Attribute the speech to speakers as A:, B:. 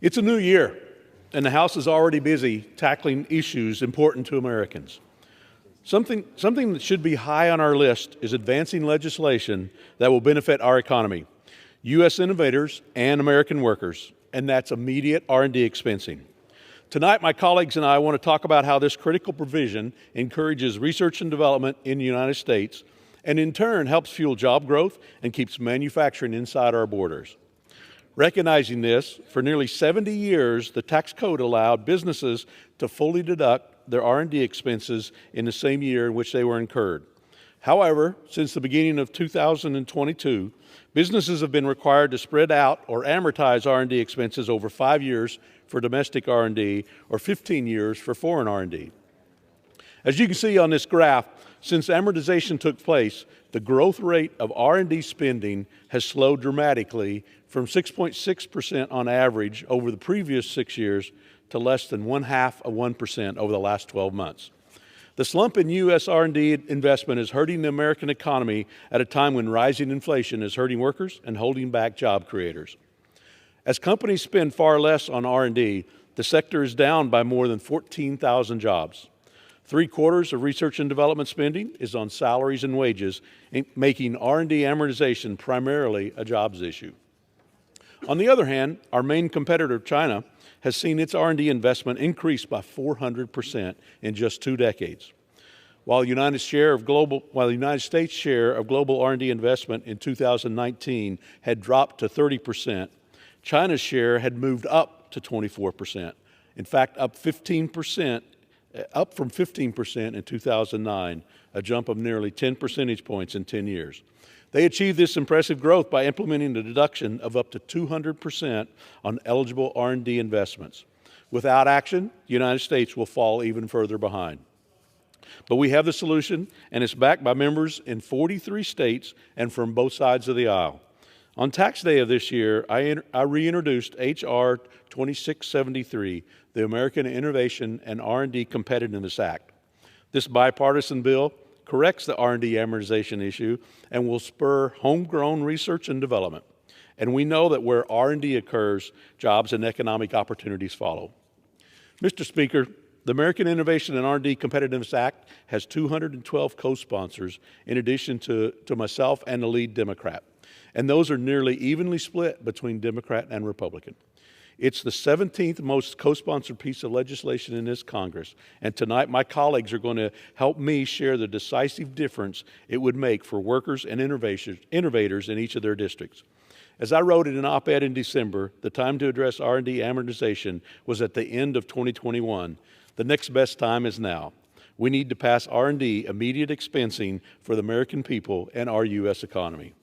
A: It's a new year, and the House is already busy tackling issues important to Americans. Something that should be high on our list is advancing legislation that will benefit our economy, U.S. innovators, and American workers, and that's immediate R&D expensing. Tonight, my colleagues and I want to talk about how this critical provision encourages research and development in the United States, and in turn helps fuel job growth and keeps manufacturing inside our borders. Recognizing this, for nearly 70 years, the tax code allowed businesses to fully deduct their R&D expenses in the same year in which they were incurred. However, since the beginning of 2022, businesses have been required to spread out or amortize R&D expenses over 5 years for domestic R&D or 15 years for foreign R&D. As you can see on this graph, since amortization took place, the growth rate of R&D spending has slowed dramatically from 6.6% on average over the previous 6 years to less than 0.5% over the last 12 months. The slump in U.S. R&D investment is hurting the American economy at a time when rising inflation is hurting workers and holding back job creators. As companies spend far less on R&D, the sector is down by more than 14,000 jobs. 3/4 of research and development spending is on salaries and wages, making R&D amortization primarily a jobs issue. On the other hand, our main competitor, China, has seen its R&D investment increase by 400% in just 2 decades. While the United States' share of global R&D investment in 2019 had dropped to 30%, China's share had moved up to 24%. In fact, up from 15% in 2009, a jump of nearly 10 percentage points in 10 years. They achieved this impressive growth by implementing the deduction of up to 200% on eligible R&D investments. Without action, the United States will fall even further behind. But we have the solution, and it's backed by members in 43 states and from both sides of the aisle. On tax day of this year, I reintroduced H.R. 2673, the American Innovation and R&D Competitiveness Act. This bipartisan bill corrects the R&D amortization issue and will spur homegrown research and development. And we know that where R&D occurs, jobs and economic opportunities follow. Mr. Speaker, the American Innovation and R&D Competitiveness Act has 212 co-sponsors in addition to myself and the lead Democrat. And those are nearly evenly split between Democrat and Republican. It's the 17th most co-sponsored piece of legislation in this Congress, and tonight my colleagues are going to help me share the decisive difference it would make for workers and innovators in each of their districts. As I wrote in an op-ed in December, the time to address R&D amortization was at the end of 2021. The next best time is now. We need to pass R&D immediate expensing for the American people and our U.S. economy.